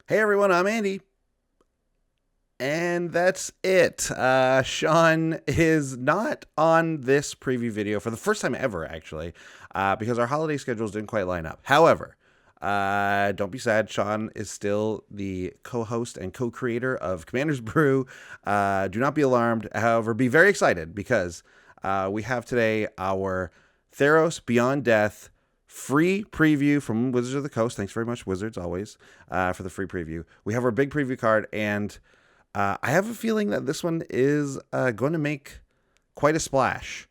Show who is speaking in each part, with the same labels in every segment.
Speaker 1: Hey everyone, I'm Andy. And that's it. Sean is not on this preview video for the first time ever, actually, because our holiday schedules didn't quite line up. However, don't be sad. Sean is still the co-host and co-creator of Commander's Brew. Do not be alarmed. However, be very excited because we have today our Theros Beyond Death free preview from Wizards of the Coast. Thanks very much, Wizards, always, for the free preview. We have our big preview card, and I have a feeling that this one is going to make quite a splash.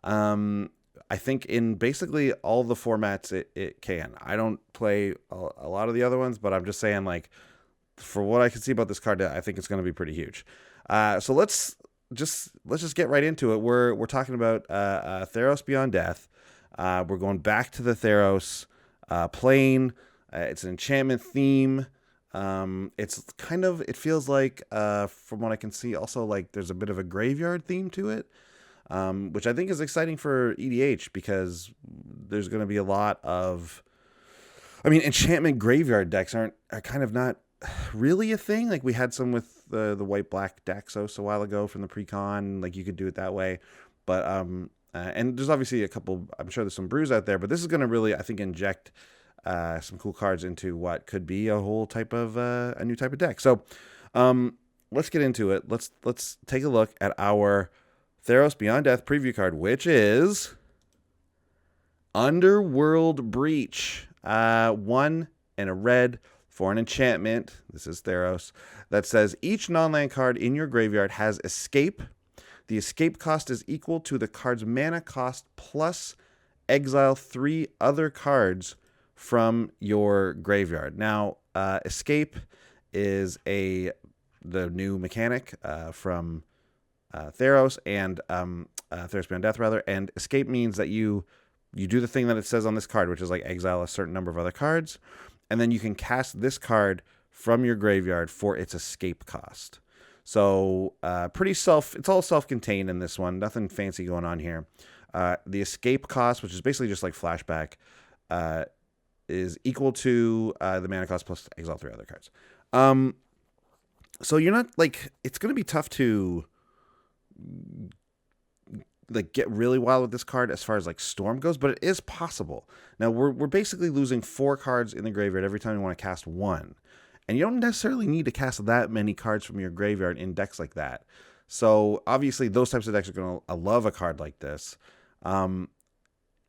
Speaker 1: I think in basically all the formats it can. I don't play a lot of the other ones, but I'm just saying, like, for what I can see about this card, I think it's going to be pretty huge. So let's just get right into it. We're talking about Theros Beyond Death. We're going back to the Theros plane. It's an enchantment theme. It's kind of, it feels like, from what I can see, also like there's a bit of a graveyard theme to it, which I think is exciting for EDH because there's going to be a lot of, enchantment graveyard decks are kind of not really a thing. Like we had some with the white black Daxos a while ago from the pre-con, like you could do it that way, but and there's obviously a couple, I'm sure there's some brews out there, but this is going to really, I think, inject some cool cards into what could be a whole type of a new type of deck. So let's get into it. Let's take a look at our Theros Beyond Death preview card, which is Underworld Breach. 1 and a red for an enchantment. This is Theros. That says each non-land card in your graveyard has escape. The escape cost is equal to the card's mana cost plus exile 3 other cards from your graveyard. Now, escape is the new mechanic from Theros and Theros Beyond Death, rather. And escape means that you do the thing that it says on this card, which is like exile a certain number of other cards, and then you can cast this card from your graveyard for its escape cost. So it's all self-contained in this one. Nothing fancy going on here. The escape cost, which is basically just like flashback, is equal to the mana cost plus exile 3 other cards. So you're not like, it's going to be tough to like get really wild with this card as far as like Storm goes, but it is possible. Now we're basically losing 4 cards in the graveyard every time you want to cast 1. And you don't necessarily need to cast that many cards from your graveyard in decks like that. So obviously those types of decks are going to love a card like this.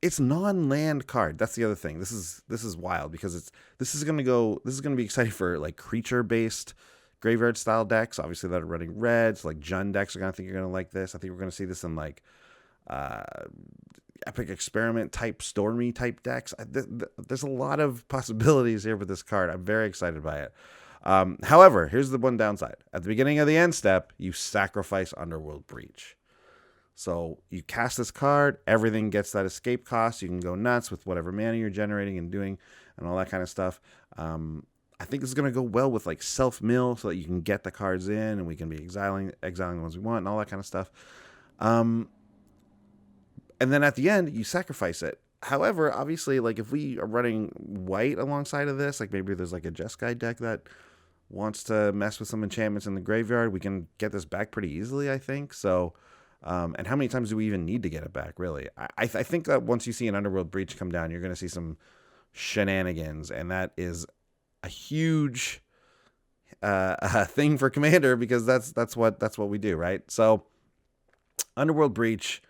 Speaker 1: It's non-land card. That's the other thing. This is wild because this is going to be exciting for like creature-based graveyard style decks, obviously, that are running red. So like Jund decks I think you're going to like this. I think we're going to see this in like Epic Experiment type, Stormy type decks. There's a lot of possibilities here with this card. I'm very excited by it. However, here's the one downside. At the beginning of the end step, you sacrifice Underworld Breach. So you cast this card, everything gets that escape cost. You can go nuts with whatever mana you're generating and doing and all that kind of stuff. I think this is going to go well with like self-mill so that you can get the cards in and we can be exiling the ones we want and all that kind of stuff. And then at the end, you sacrifice it. However, obviously, like if we are running white alongside of this, like maybe there's like a Jeskai deck that wants to mess with some enchantments in the graveyard, we can get this back pretty easily, I think. So, and how many times do we even need to get it back, really? I think that once you see an Underworld Breach come down, you're going to see some shenanigans, and that is a huge thing for Commander because that's what we do, right? So, Underworld Breach.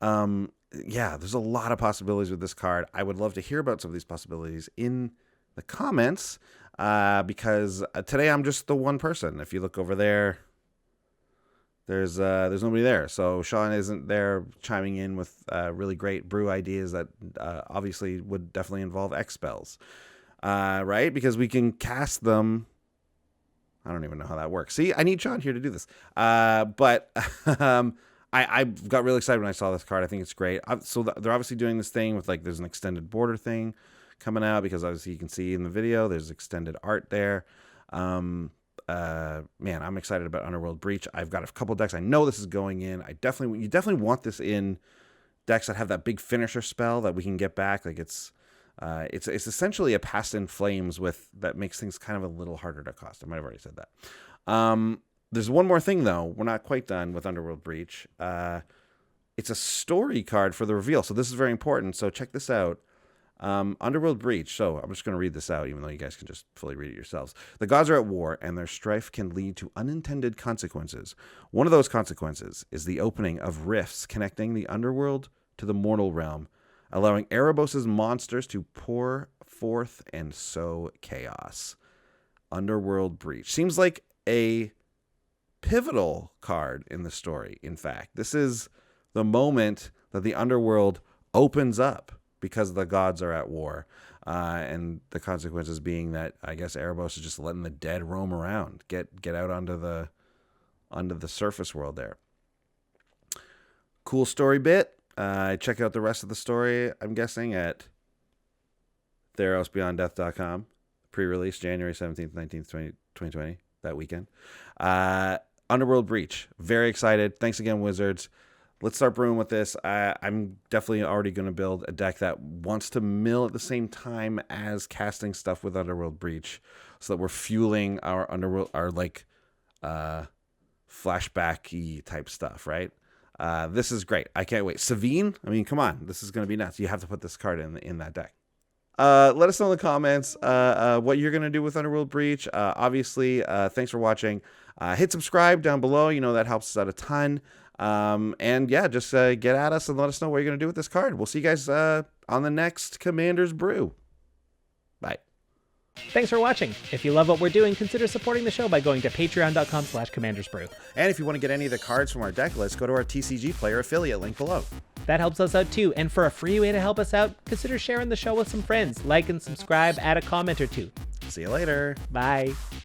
Speaker 1: Yeah, there's a lot of possibilities with this card. I would love to hear about some of these possibilities in the comments because today I'm just the one person. If you look over there, there's nobody there. So Sean isn't there chiming in with really great brew ideas that obviously would definitely involve X spells, right? Because we can cast them. I don't even know how that works. See, I need Sean here to do this. But I got really excited when I saw this card. I think it's great. So they're obviously doing this thing with like there's an extended border thing coming out because obviously you can see in the video there's extended art there. Man, I'm excited about Underworld Breach. I've got a couple decks. I know this is going in. You definitely want this in decks that have that big finisher spell that we can get back. Like it's It's essentially a Past in Flames that makes things kind of a little harder to cost. I might have already said that. There's one more thing, though. We're not quite done with Underworld Breach. It's a story card for the reveal, so this is very important. So check this out. Underworld Breach. So I'm just going to read this out, even though you guys can just fully read it yourselves. The gods are at war, and their strife can lead to unintended consequences. One of those consequences is the opening of rifts connecting the underworld to the mortal realm, allowing Erebos' monsters to pour forth and sow chaos. Underworld Breach. Seems like a pivotal card in the story, in fact. This is the moment that the underworld opens up because the gods are at war. And the consequences being that, I guess, Erebos is just letting the dead roam around. Get out onto the surface world there. Cool story bit. Check out the rest of the story, I'm guessing, at therosbeyonddeath.com. Pre-release January 17th, 19th, 2020, that weekend. Underworld Breach. Very excited. Thanks again, Wizards. Let's start brewing with this. I'm definitely already going to build a deck that wants to mill at the same time as casting stuff with Underworld Breach, so that we're fueling our Underworld, our flashback-y type stuff, right? This is great. I can't wait. Savine? I mean, come on. This is going to be nuts. You have to put this card in that deck. Let us know in the comments what you're going to do with Underworld Breach. Obviously, thanks for watching. Hit subscribe down below. You know, that helps us out a ton. And yeah, just get at us and let us know what you're going to do with this card. We'll see you guys on the next Commander's Brew. Bye.
Speaker 2: Thanks for watching. If you love what we're doing, consider supporting the show by going to patreon.com/commandersbrew.
Speaker 1: And if you want to get any of the cards from our deck list, go to our TCGplayer affiliate link below.
Speaker 2: That helps us out too. And for a free way to help us out, consider sharing the show with some friends. Like and subscribe, add a comment or two.
Speaker 1: See you later.
Speaker 2: Bye.